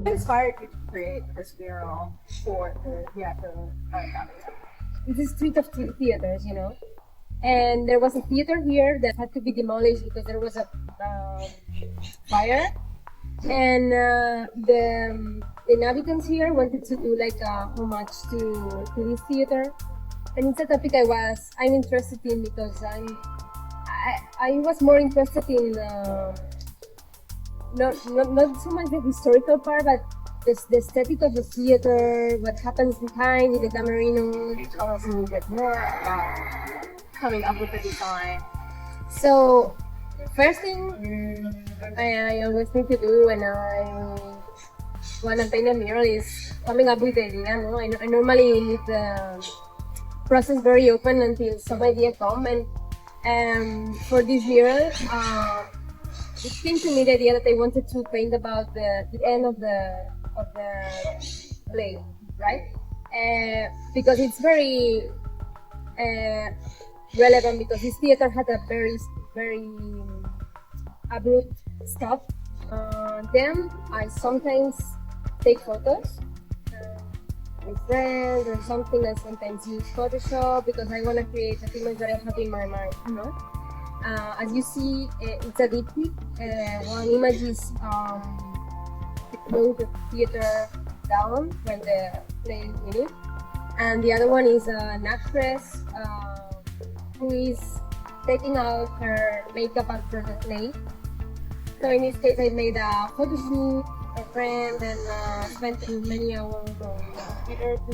Inspired you to create this mural for the Teatro Talia. This is Street of Theaters, you know. And there was a theater here that had to be demolished because there was a fire. And the inhabitants here wanted to do like a homage to this theater. And it's a topic I'm interested in because I was more interested in not so much the historical part, but the aesthetic of the theater, what happens behind the Tamarinos, also get more coming up with the design. So first thing I always think to do when I want to paint a mural is coming up with the idea. No? I normally leave the process very open until some idea come, and for this mural, it came to me the idea that I wanted to paint about the end of the play, right? Because it's very relevant because this theater had a very abrupt stop. Then I sometimes take photos with friends or something, and sometimes use Photoshop because I want to create an image that I have in my mind, you know? As you see, it's a diptych. One image is going the theater down when the play is finished, and the other one is an actress who is taking out her makeup after the play. So in this case, I made a photo shoot, a friend, and spent many hours on the theater to.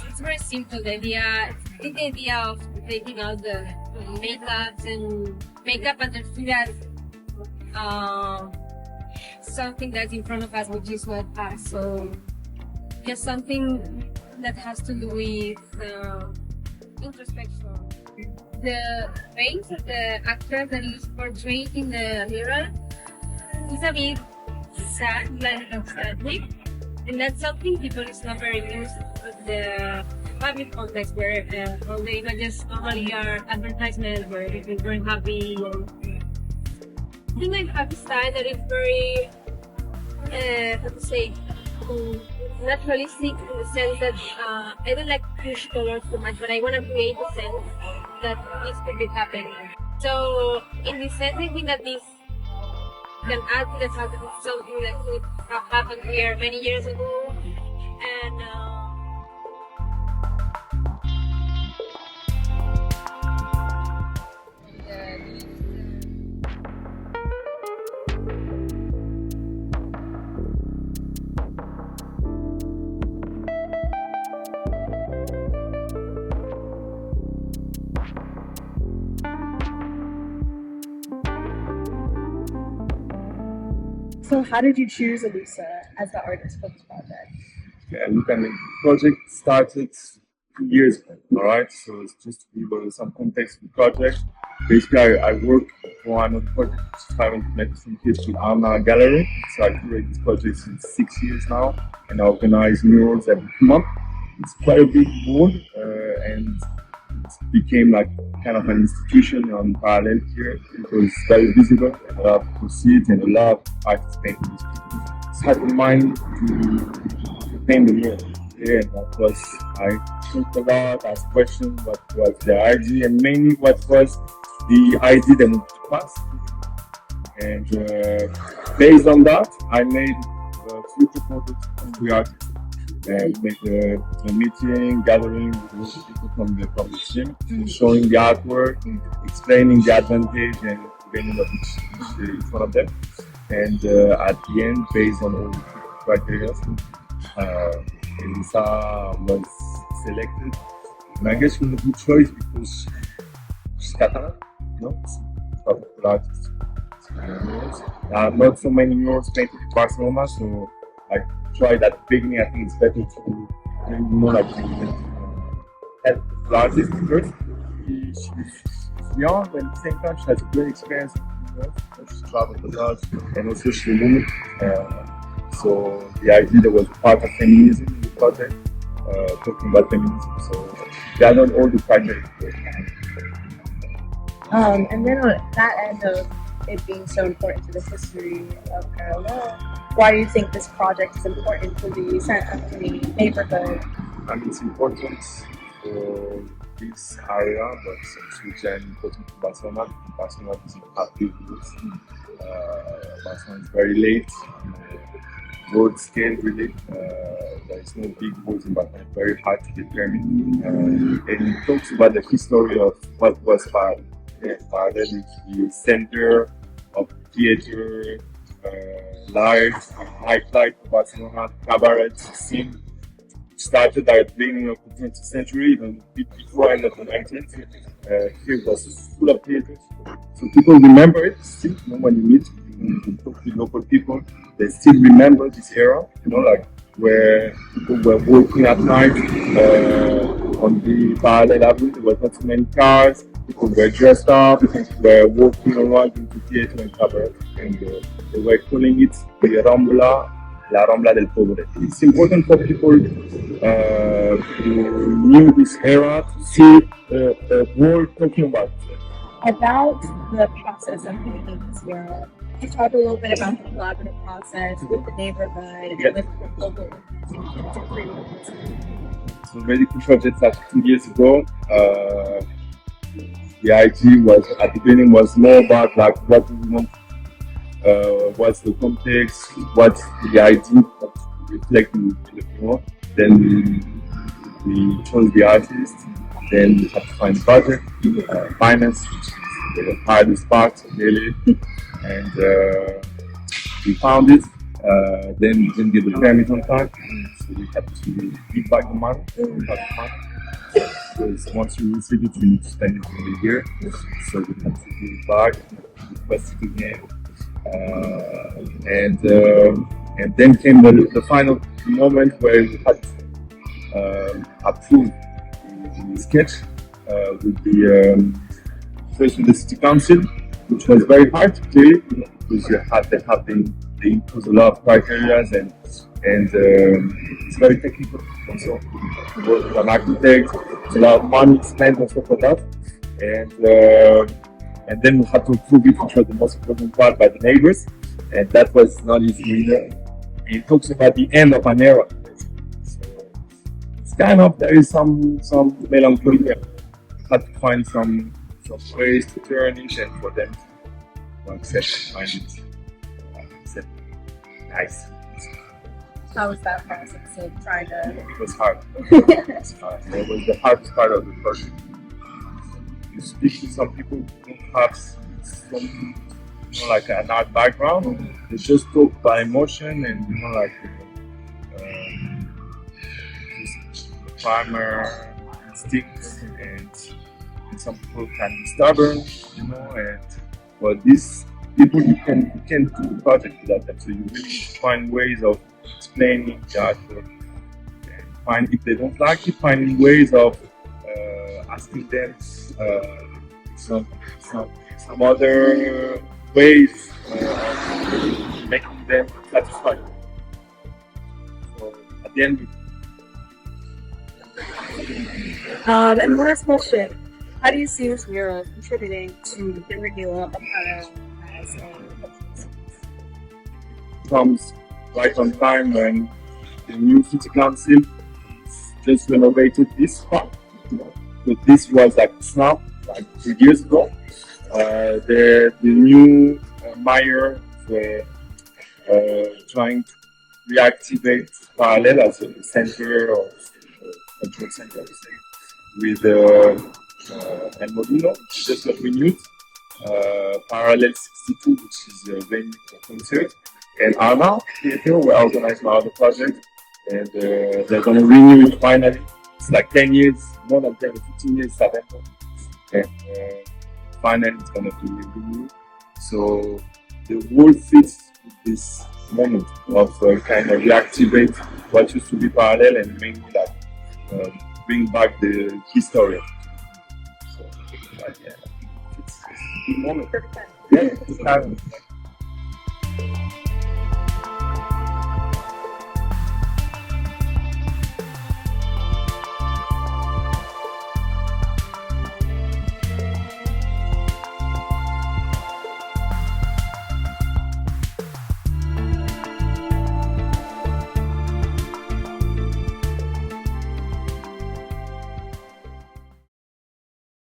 It's very simple. The idea of taking out the makeup and then figure out something that's in front of us, which is what us. So just something that has to do with introspection. The face of the actor that is portrayed in the mural is a bit sad, like nostalgic, and that's something people is not very used to the public context where all the images normally are advertisements where people are very happy. I think I have a style that is very, how to say, naturalistic in the sense that I don't like to push colors too much, but I want to create a sense that this could be happening. So in this sense, I think that this can add to the fact that it's something that could have happened here many years ago, and So how did you choose Elisa as the artist for this project? Yeah, look, I mean, the project started 2 years ago, all right? So it's just to give some context to the project. Basically, I work for another project, which is 500 meters from here to Alma Gallery. So I curate this project since 6 years now, and I organize murals every month. It's quite a big board, and it became like kind of an institution on Paral here because it's very visible, and a lot of people see it, and a lot of artists paint this. It's had in mind to paint the mural. Yeah, that was, I talked a lot, asked questions, what was the idea, and mainly what was the idea that moved to pass. And based on that, I made a few proposals from the artists. And make a meeting, gathering with people from the team, showing the artwork, explaining the advantage and explaining of each one of them. And at the end, based on all the criteria, Elisa was selected. And I guess it was a good choice because she's Catalan, you know, it's a popular artist. Not so many murals painted in Barcelona, so I tried at the beginning. I think it's better to bring more like help the artist first. She's young, and at the same time she has a great experience. She's traveled a lot, and also she's a woman. So the idea there was part of feminism in the project, talking about feminism. So gathered all the criteria. And then on that end of it being so important to the history of Paral, why do you think this project is important to the Saint Anthony neighborhood? I mean, it's important for this area, but it's really important to Barcelona. Barcelona doesn't have big roads. Barcelona is very late. Road scale really. There is no big roads in Barcelona. It's very hard to determine. And it talks about the history of what was Paral. Paral is the center of theater, life, nightlife of Barcelona, cabaret scene. Started at the beginning of the 20th century, even a bit before end of the 19th. Here was full of theaters. So people remember it still, when you meet, you talk to local people, they still remember this era, like where people were walking at night on the Parallel Avenue. There was not so many cars, people were dressed up, were walking around into theater and cabaret, and they were calling it the La Rambla del Pobre. It's important for people who knew this era to see the world talking about it. About the process of making this mural, you talk a little bit about the collaborative process with the neighborhood and with the local creators. So really cool project started 2 years ago. The idea was at the beginning was more about like what we want, what's the context, what's the idea to reflect in the mural. Then we chose the artist. Then we had to find the budget, finance, which is the hardest part really, and we found it. Then we didn't get the permit on time, so we had to give back the money. Because once you receive it, you need to spend it in a year. So we had to give it back, request it again, and then came the final moment where we had to approve the sketch with the first with the city council, which was very hard to do because they impose a lot of criteria and it's very technical also. To work with an architect, it's a lot of money spent on stuff like that, and then we had to approve it, which was the most important part, by the neighbors, and that was not easy either. It talks about the end of an era. Kind of, there is some melancholy here. We had to find some ways to turn it and for them to find it, accept. Nice. How was that process of trying to? It was hard. It was the hardest part of the project. You speak to some people who don't have some, like an art background. They just talk by emotion and primer instincts, and some people can be stubborn, and these people you can do the project without them. So you really find ways of explaining the artwork, and if they don't like it, finding ways of asking them some other ways of making them satisfied. So at the end. And last question, how do you see this mural contributing to the renewal of Paral as a comes right on time when the new city council just renovated this spot. But this was like now, like 3 years ago. The new mayor were trying to reactivate Paral as a center of cultural center, I would say, with El Molino, which just got renewed, Parallel 62, which is a venue for concert, and Arma Theater were organized by other projects, and they're going to renew it finally. It's like 10 years, more than 10 or 15 years, and finally it's going to be renewed. So the whole fits with this moment of kind of reactivate what used to be Parallel and mainly like bring back the history. So, yeah, it's a good moment. Yeah, it's